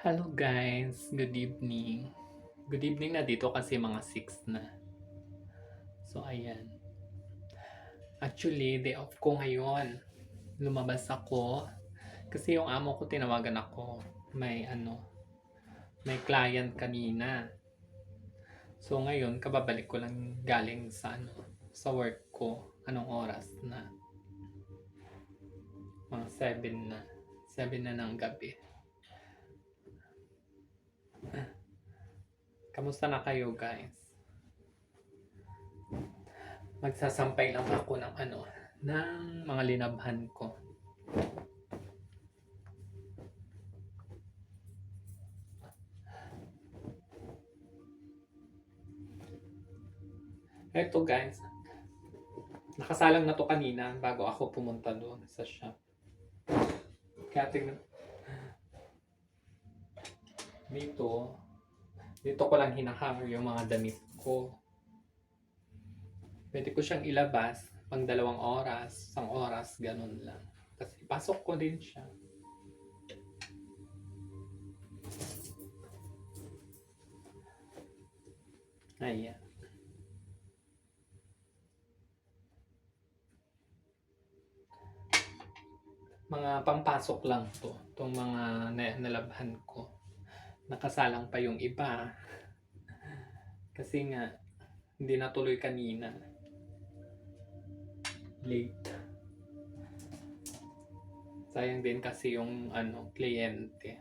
Hello guys, good evening. Good evening na dito kasi mga 6 na. So ayan. Actually, day off ko ngayon. Lumabas ako kasi yung amo ko tinawagan ako. May client kanina. So ngayon, kababalik ko lang galing sa work ko. Anong oras na? Mga 7 na. 7 na ng gabi. Kamusta na kayo guys? Magsasampay lang ako ng mga linabhan ko. Eto guys, nakasalang na to kanina bago ako pumunta doon sa shop. Kaya tignan, dito, dito ko lang hinahang yung mga damit ko. Pwede ko siyang ilabas pang 2 oras, 1 oras, ganun lang. Kasi pasok ko din siya. Ayan. Mga pampasok lang to. Itong mga nalabhan ko. Nakasalang pa yung iba. Kasi nga, hindi natuloy kanina. Late. Sayang din kasi yung kliyente.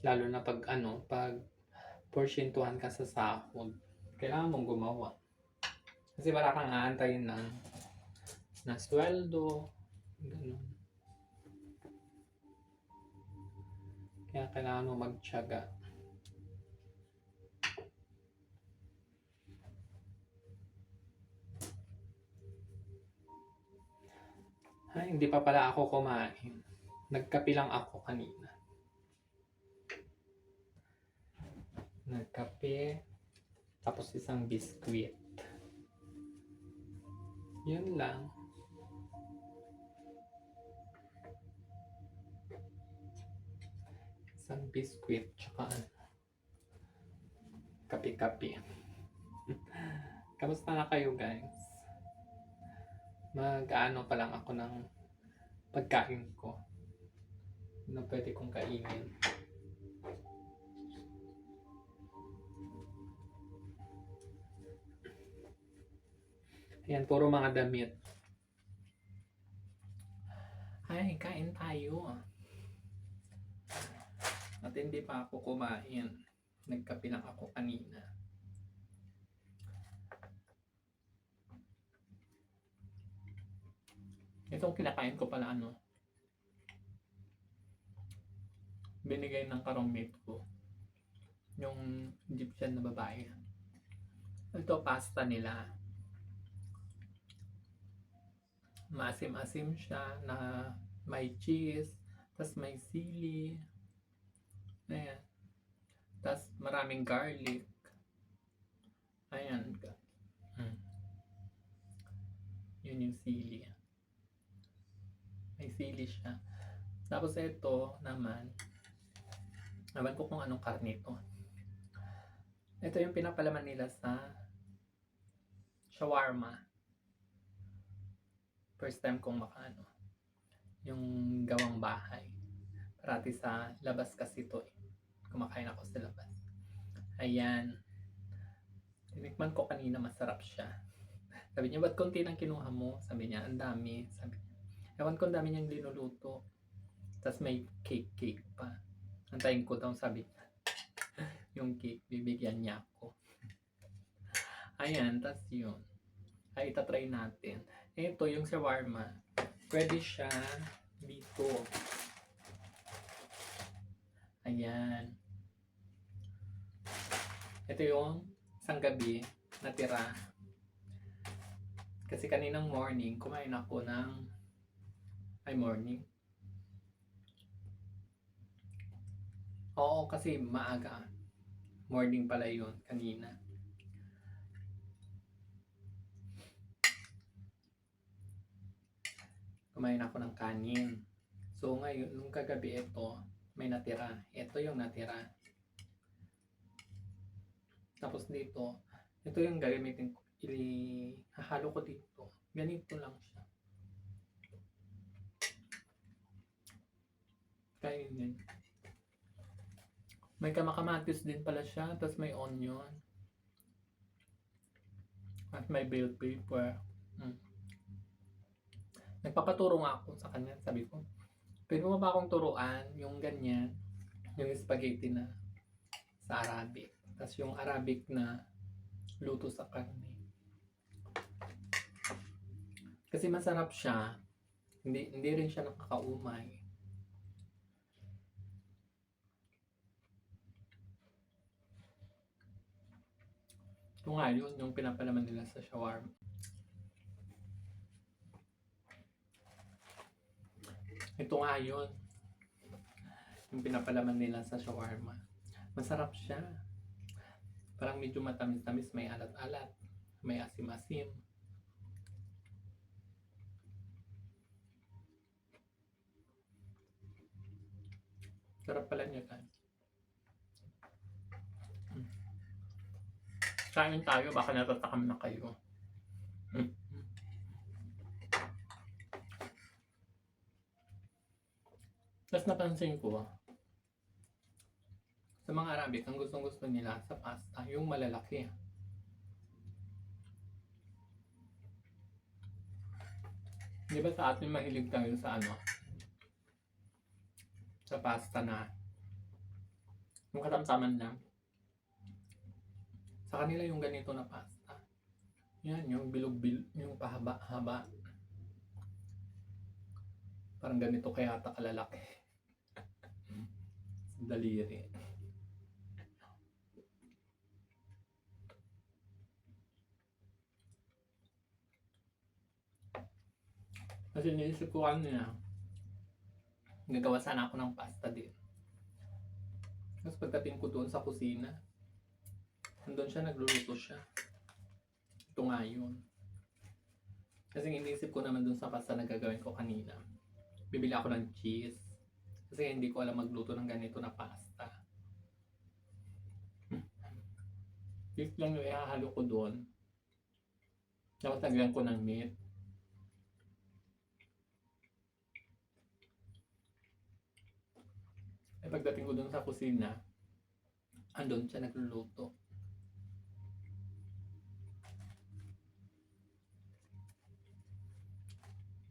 Lalo na pag porsyentuhan ka sa sahod, kailangan mong gumawa. Kasi wala kang aantayin na sweldo, ganun. Kaya kailangan mo magtiyaga. Ay, hindi pa pala ako kumain. Nagkape lang ako kanina. Nagkape, tapos isang biskwit. Yun lang. Isang biskwit, tsaka kape-kape. Kamusta na kayo guys? Mag-ano pa lang ako ng pagkain ko na pwede kong kainin. Ayan, puro mga damit. Ay, kain tayo. At hindi pa ako kumain. Nagkape lang ako kanina. Itong kinakain ko pala binigay ng karongmate ko. Yung Egyptian na babae. Ito pasta nila. Maasim-asim siya na may cheese, tas may sili. Ayan. Tas maraming garlic. Ayan. Yun yung sili. May sili siya. Tapos ito naman, naman ko kung anong karne ito. Ito yung pinapalaman nila sa shawarma. First time kong yung gawang bahay. Parati sa labas kasi ito eh. Kumakain ako sa labas. Ayan. Tinikman ko kanina, masarap siya. Sabi niya, ba't konti lang kinuha mo? Sabi niya, ang dami. Sabi niya, ewan ko, ang dami niyang linuluto. Tapos may cake pa. Antayin ko daw, sabi niya. Yung cake, bibigyan niya ako. Ayan, tapos yun. Ay, itatry natin. Ito, yung shawarma. Pwede siya dito. Ayan. Ito yung isang gabi natira. Kasi kaninang morning, kumain ako morning. Oo, kasi maaga. Morning pala yun, kanina. Kumain ako ng kanin. So ngayon, nung kagabi ito, may natira. Ito yung natira. Tapos dito, ito yung gagamitin ko. Hahalo ko dito. Ganito lang siya. Kainin. May kamakamatis din pala siya. Tapos may onion. At may bell pepper. Nagpapaturo nga ako sa kanya. Sabi ko, pwede mo ba akong turuan yung ganyan? Yung spaghetti na sa Arabic. Tapos yung Arabic na luto sa karne. Kasi masarap siya. Hindi rin siya nakakaumay. Ito nga yun, yung pinapalaman nila sa shawarma. Ito nga yun, yung pinapalaman nila sa shawarma. Masarap siya. Parang medyo matamis-tamis, may alat-alat, may asim-asim. Sarap pala niya guys. Kain tayo, baka natatakam na kayo. Tapos napansin ko, sa mga Arabic, ang gustong-gusto nila sa pasta, yung malalaki. Di ba sa atin mahilig tayo sa sa pasta na yung katamtaman lang. Sa kanila yung ganito na pasta. Yan, yung bilog-bilog, yung pahaba-haba. Parang ganito kaya ata kalalaki. Daliri. Kasi niisip ko kanina, nagawa sana ako ng pasta din. Tapos pagdating ko doon sa kusina, nandun siya, nagluluto siya. Ito nga yun. Kasi iniisip ko naman doon sa pasta na gagawin ko kanina. Bibili ako ng cheese. Kasi hindi ko alam magluto ng ganito na pasta. Cheese lang yung ihahalo ko doon. Tapos lagyan ko ng meat. Eh pagdating ko doon sa kusina, andun siya nagluluto.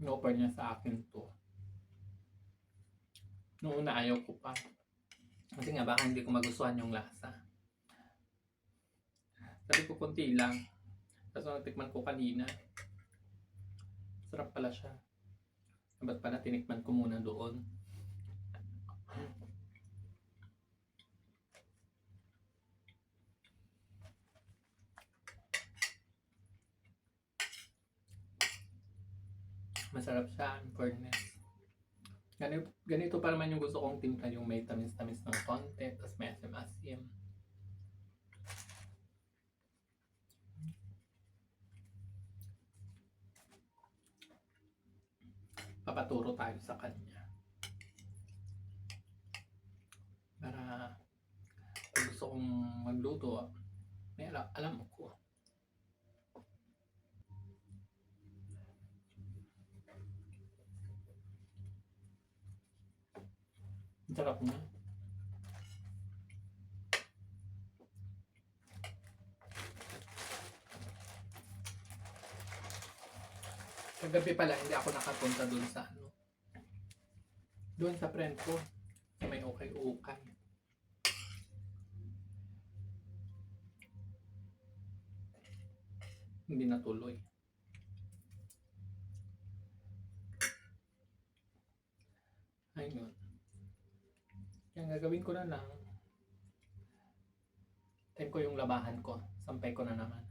In-offer niya sa akin to. Noong una ayaw ko pa. Kasi nga baka hindi ko magustuhan yung lasa. Sabi ko konti lang. Tapos natikman ko kanina. Sarap pala siya. Ba't pala tinikman ko muna doon? Masarap siya, in fairness. Ganito pa naman yung gusto kong timpla, yung may tamis-tamis ng konti, tapos may asim-asim. Papaturo tayo sa kanya. Para kung gusto kong magluto, may alam ko. Ang sarap niya. Kagabi pala hindi ako nakapunta doon sa doon sa friend ko sa may ukay-ukay. Hindi natuloy. Ayun. Kaya gagawin ko na lang. Time ko yung labahan ko. Sampay ko na naman.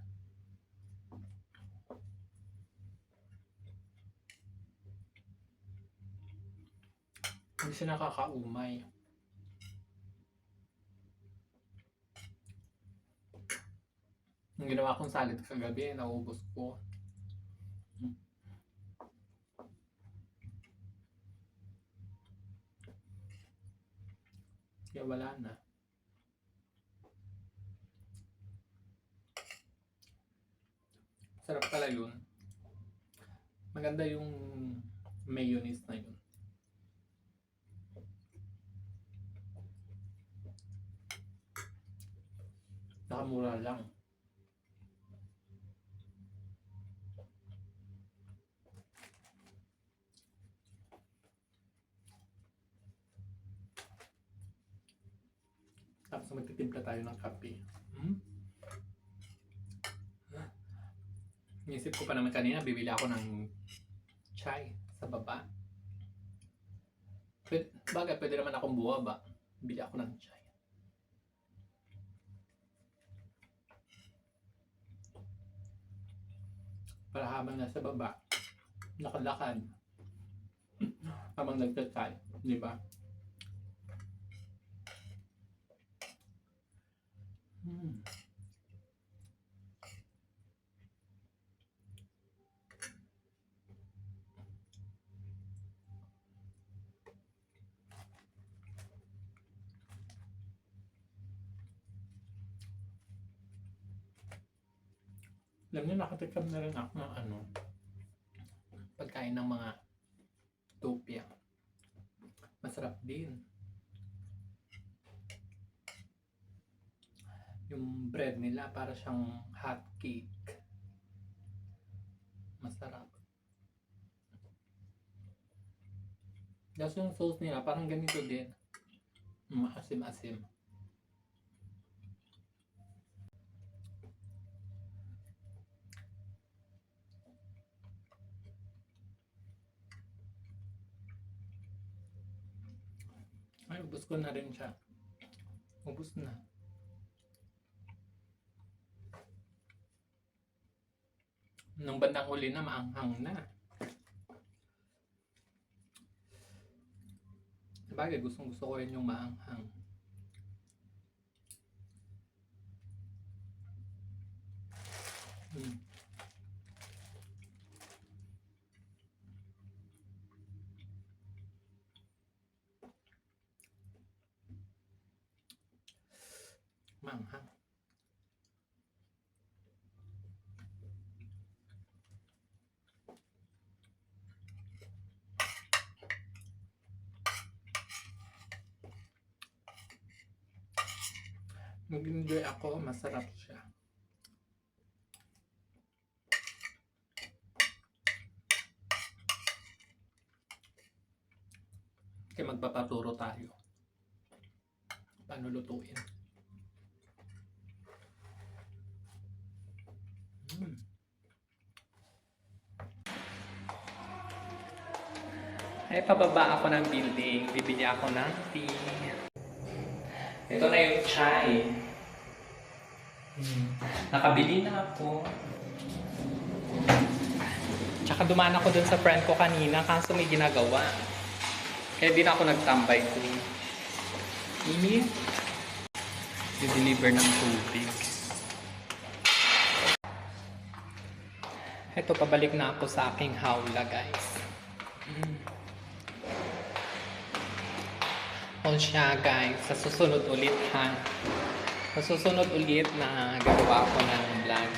Hindi siya nakakaumay. Yung ginawa kong salad kagabi, naubos ko. Kaya wala na. Sarap pala yun. Maganda yung mayonnaise na yun. Nakamura lang. Tapos magtitimpla tayo ng kape. Inisip ko pa naman kanina, bibili ako ng chai sa baba. Bagay, pwede naman akong buwaba. Bili ako ng chai. Para habang nasa baba, nakalakad. Habang nagtatay, di ba? Alam niyo, nakatikam na rin ako ng pagkain ng mga topia. Masarap din. Yung bread nila para siyang hot cake. Masarap. Tapos yung sauce nila parang ganito din. Maasim-asim. Ay, ubos ko na rin siya. Ubos na. Nung bandang huli na, maanghang na. Sabagay, gustong gusto ko rin yung maanghang. Maanghang. Nag-enjoy ako, masarap siya. Kaya magpapaturo tayo. Paano lutuin. Ay, pababa ako ng building. Bibili ako ng tea. Ito na yung chai. Nakabili na ako. Tsaka dumaan ako dun sa friend ko kanina kaso may ginagawa. Kaya di na ako nagtambay ko. Init. I-deliver ng tubig. Ito, pabalik na ako sa aking hawla, guys. O siya, guys. Sa susunod ulit, ha? Sa susunod ulit na gagawa ko ng vlog.